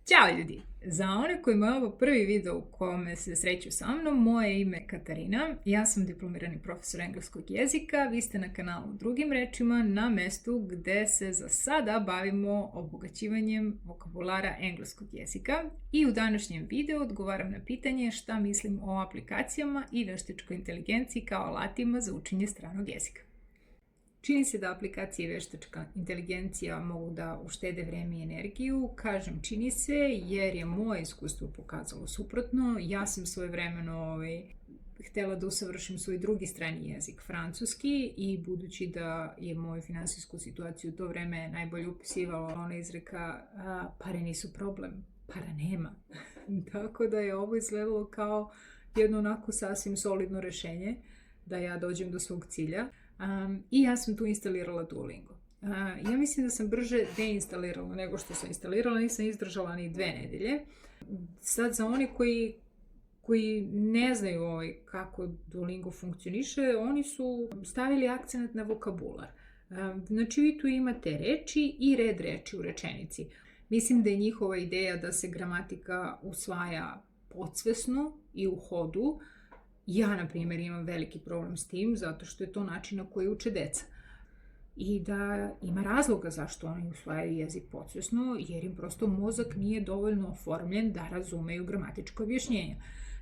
Ćao ljudi! Za one kojima je ovo prvi video u kome se sreću sa mnom, moje ime je Katarina, ja sam diplomirani profesor engleskog jezika, vi ste na kanalu Drugim rečima, na mestu gde se za sada bavimo obogaćivanjem vokabulara engleskog jezika i u današnjem videu odgovaram na pitanje šta mislim o aplikacijama i veštačkoj inteligenciji kao alatima za učenje stranog jezika. Čini se da aplikacije i veštačka inteligencija mogu da uštede vreme i energiju. Kažem čini se jer je moje iskustvo pokazalo suprotno. Ja sam svojevremeno htela da usavršim svoj drugi strani jezik, francuski, i budući da je moju finansijsku situaciju u to vreme najbolje upisivala ona izreka pare nisu problem, para nema. Tako da je ovo izgledalo kao jedno onako sasvim solidno rešenje da ja dođem do svog cilja. I ja sam tu instalirala Duolingo. Ja mislim da sam brže deinstalirala nego što sam instalirala, nisam izdržala ni 2 nedelje. Sad za oni koji ne znaju kako Duolingo funkcioniše, oni su stavili akcenat na vokabular. Znači vi tu imate reči i red reči u rečenici. Mislim da je njihova ideja da se gramatika usvaja podsvesno i u hodu. Ja, na primjer, imam veliki problem s tim, zato što je to način na koji uče deca. I da ima razloga zašto oni usvajaju jezik podsvesno, jer im prosto mozak nije dovoljno oformljen da razumeju gramatičko objašnjenje.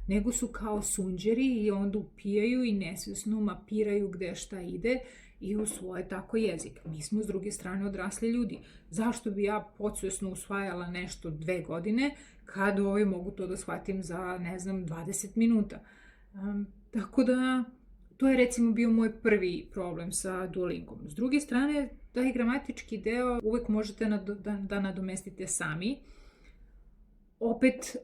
Nego su kao sunđeri i onda upijaju i nesvesno mapiraju gde šta ide i usvoje tako jezik. Mi smo s druge strane odrasli ljudi. Zašto bi ja podsvesno usvajala nešto 2 godine, kad mogu to da shvatim za, 20 minuta? Tako da, to je recimo bio moj prvi problem sa Duolingom. S druge strane, taj gramatički deo uvek možete da nadomestite sami. Opet,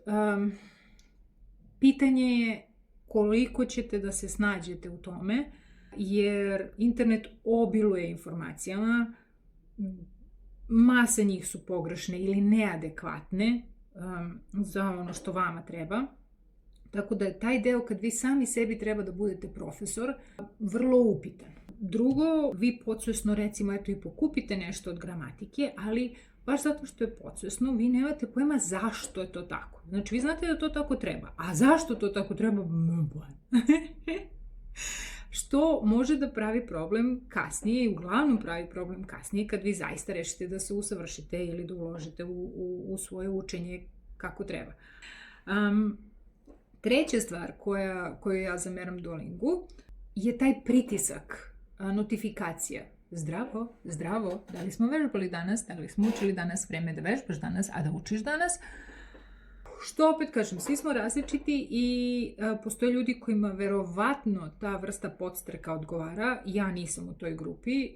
pitanje je koliko ćete da se snađete u tome, jer internet obiluje informacijama, masa njih su pogrešne ili neadekvatne za ono što vama treba. Tako da je taj deo kad vi sami sebi treba da budete profesor vrlo upitan. Drugo, vi podsvesno recimo i pokupite nešto od gramatike, ali baš zato što je podsvesno vi nemate pojma zašto je to tako. Znači vi znate da to tako treba, a zašto to tako treba? Što može da pravi problem kasnije i uglavnom pravi problem kasnije kad vi zaista rešite da se usavršite ili da uložite u svoje učenje kako treba. Treća stvar koju ja zameram Duolingu je taj pritisak notifikacija. Zdravo, da li smo vežbali danas, da li smo učili danas, vreme da vežbaš danas, a da učiš danas. Što opet kažem, svi smo različiti i postoje ljudi kojima verovatno ta vrsta podstreka odgovara. Ja nisam u toj grupi,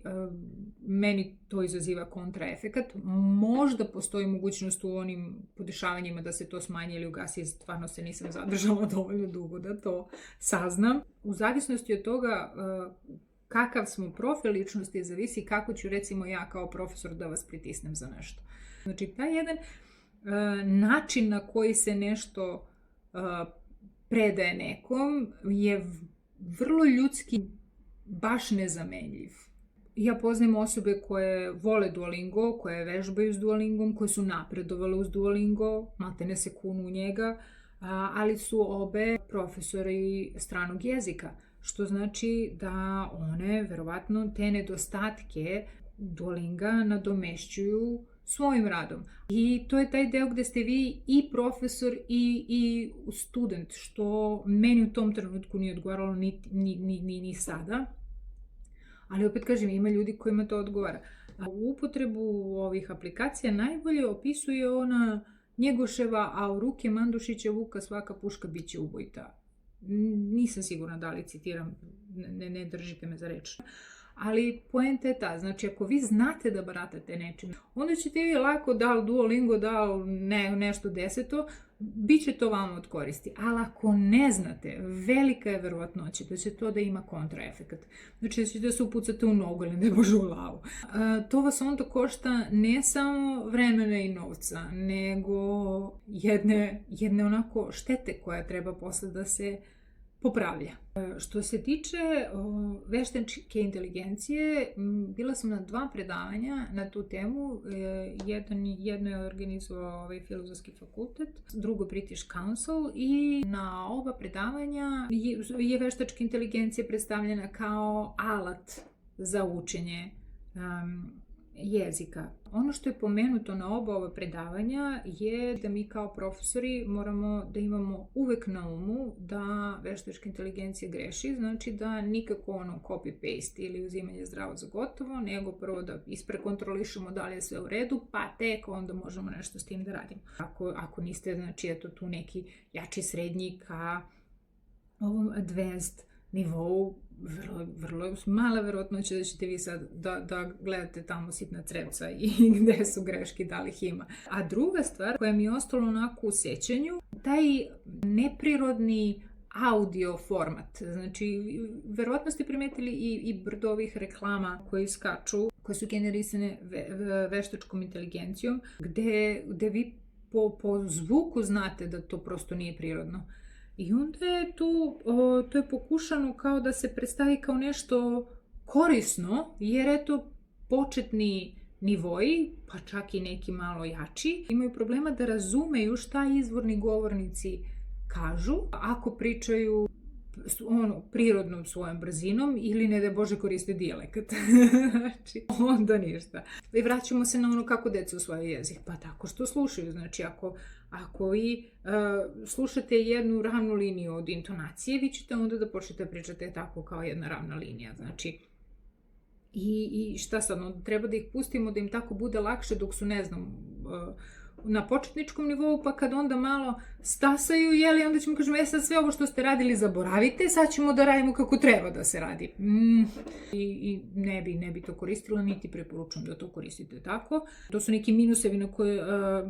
meni to izaziva kontraefekat. Možda postoji mogućnost u onim podešavanjima da se to smanji ili ugasi, stvarno se nisam zadržala dovoljno dugo da to saznam. U zavisnosti od toga kakav smo profil ličnosti, zavisi kako ću recimo ja kao profesor da vas pritisnem za nešto. Znači taj jedan način na koji se nešto predaje nekom je vrlo ljudski, baš nezamenljiv. Ja poznajem osobe koje vole Duolingo, koje vežbaju s Duolingom, koje su napredovale uz Duolingo, maltene se kunu u njega, ali su obe profesori stranog jezika, što znači da one verovatno te nedostatke Duolinga nadomešćuju svojim radom. I to je taj deo gde ste vi i profesor i student, što meni u tom trenutku nije odgovaralo ni sada. Ali opet kažem, ima ljudi kojima to odgovara. U upotrebu ovih aplikacija najbolje opisuje ona Njegoševa, a u ruke Mandušića Vuka svaka puška bit će ubojita. Nisam sigurna da li citiram, ne držite me za reč. Ali poenta je ta, znači ako vi znate da baratate nečim, onda ćete vi lako dal Duolingo, dal nešto deseto, bit će to vama od koristi. Ali ako ne znate, velika je verovatnoća da će to da ima kontraefekat. Znači da ćete se upucati u nogu ili ne bože u glavu. To vas onda košta ne samo vremena i novca, nego jedne onako štete koja treba posle da se popravlja. Što se tiče veštačke inteligencije, bila sam na 2 predavanja na tu temu. Jedno je organizovao Filozofski fakultet, drugo British Council, i na oba predavanja je veštačka inteligencija predstavljena kao alat za učenje jezika. Ono što je pomenuto na oba ova predavanja je da mi kao profesori moramo da imamo uvek na umu da veštačka inteligencija greši, znači da nikako copy-paste ili uzimanje zdravo za gotovo, nego prvo da isprekontrolišemo da li je sve u redu, pa tek onda možemo nešto s tim da radimo. Ako niste, znači eto tu neki jači srednji ka ovom advanced nivou, vrlo mala verovatnoća da ćete vi sad da gledate tamo sitna crevca i gde su greške, da li ih ima. A druga stvar koja mi je ostalo onako u sećanju, taj neprirodni audio format. Znači, verovatno ste primetili i brdo ovih reklama koji skaču, koje su generisane veštačkom inteligencijom, gde vi po zvuku znate da to prosto nije prirodno. I onda je to je pokušano kao da se predstavi kao nešto korisno, jer eto početni nivoji, pa čak i neki malo jači, imaju problema da razumeju šta izvorni govornici kažu, ako pričaju prirodnom svojom brzinom ili ne da Bože koriste dijalekat. Znači, onda ništa. I vraćamo se na ono kako deca usvajaju jezik. Pa tako što slušaju. Znači, ako vi slušate jednu ravnu liniju od intonacije, vi ćete onda da počnete pričate tako kao jedna ravna linija. Znači, i šta sad? Treba da ih pustimo da im tako bude lakše dok su, ne znam, na početničkom nivou, pa kad onda malo stasaju, onda ćemo kažemo, sad sve ovo što ste radili zaboravite, sad ćemo da radimo kako treba da se radi. I ne bi to koristila, niti preporučujem da to koristite tako. To su neki minusevi na koje,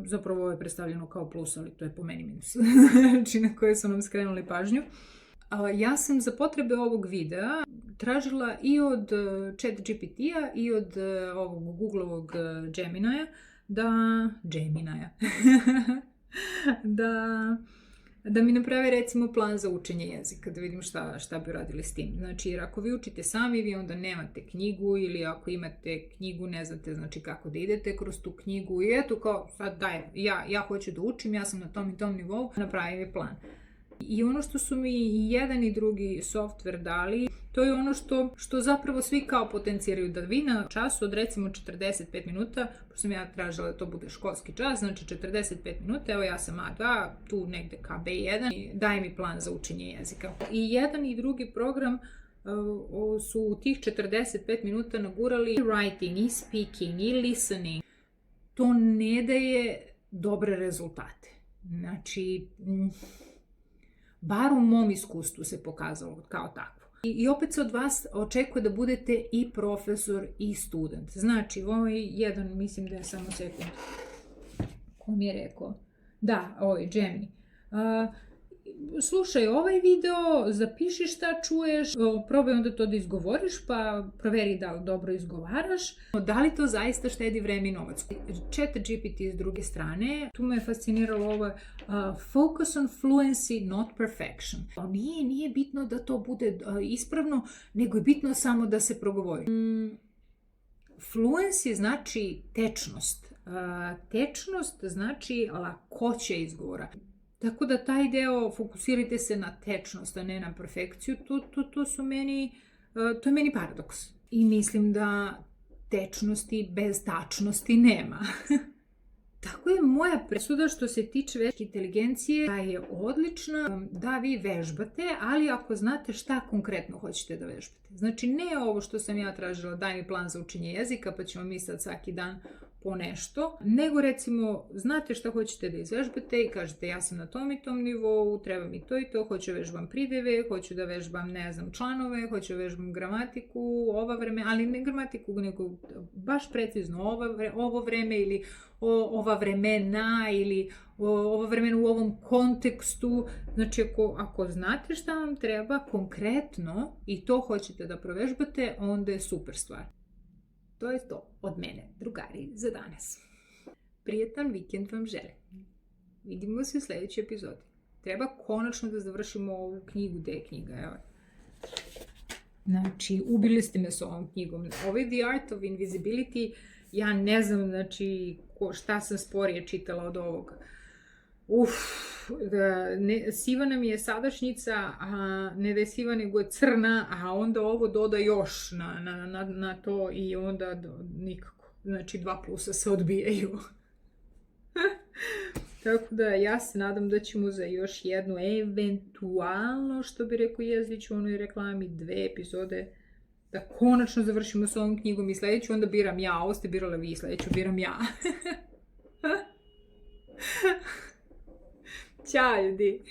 zapravo ovo je predstavljeno kao plus, ali to je po meni minus, znači na koje su nam skrenuli pažnju. Ja sam za potrebe ovog videa tražila i od ChatGPT-a i od ovog Google-ovog Gemini-a, da mi naprave recimo plan za učenje jezika, da vidim šta bi radili s tim. Znači, jer ako vi učite sami, vi onda nemate knjigu, ili ako imate knjigu, ne znate znači kako da idete kroz tu knjigu, i eto kao sad daj, ja hoću da učim, ja sam na tom i tom nivou, napravi mi plan. I ono što su mi i jedan i drugi software dali, to je ono što zapravo svi kao potenciraju, da vi na času od recimo 45 minuta, pošto sam ja tražila da to bude školski čas, znači 45 minuta, evo ja sam A2, tu negde ka B1, i daj mi plan za učenje jezika. I jedan i drugi program su u tih 45 minuta nagurali i writing, i speaking, i listening. To ne daje dobre rezultate. Znači, bar u mom iskustvu se pokazalo kao takvo. I opet se od vas očekuje da budete i profesor i student. Znači, ovaj jedan, mislim da je samo sekund, ko mi je rekao? Da, ovaj Gemini. Slušaj ovaj video, zapiši šta čuješ, probaj onda to da izgovoriš, pa proveri da li dobro izgovaraš. Da li to zaista štedi vreme i novac? ChatGPT s druge strane, tu me je fasciniralo ovo focus on fluency, not perfection. Nije bitno da to bude ispravno, nego je bitno samo da se progovori. Fluency znači tečnost. Tečnost znači lakoće izgovora. Tako da taj deo, fokusirajte se na tečnost, a ne na perfekciju, to je meni paradoks. I mislim da tečnosti bez tačnosti nema. Tako je moja presuda što se tiče veštačke inteligencije, da je odlična da vi vežbate, ali ako znate šta konkretno hoćete da vežbate. Znači, ne ovo što sam ja tražila, daj mi plan za učenje jezika, pa ćemo mi sad svaki dan po nešto, nego recimo znate šta hoćete da izvežbate i kažete ja sam na tom i tom nivou, treba mi to i to, hoću vežbam prideve, hoću da vežbam, ne znam, članove, hoću da vežbam gramatiku, ova vreme, ali ne gramatiku, nego baš precizno ovo vreme ili ova vremena ili ovo vremena u ovom kontekstu. Znači, ako znate šta vam treba konkretno i to hoćete da provežbate, onda je super stvar. To je to od mene, drugari, za danas. Prijetan vikend vam želim. Vidimo se u sljedećoj epizodi. treba konačno da završimo ovu knjigu. Gde je knjiga? Evo. Znači, ubili ste me s ovom knjigom. Ovaj The Art of Invisibility, ja ne znam, znači, šta sam sporije čitala od ovoga. Siva nam je sadašnjica, a ne da je siva nego je crna, a onda ovo doda još na to i onda nikako. Znači, 2 plusa se odbijaju. Tako da ja se nadam da ćemo za još jednu, eventualno, što bi rekao Jezdić u onoj reklami, 2 epizode, da konačno završimo s ovom knjigom i sledeću onda biram ja. Ovo ste birala vi, sledeću biram ja. Ćao ljudi!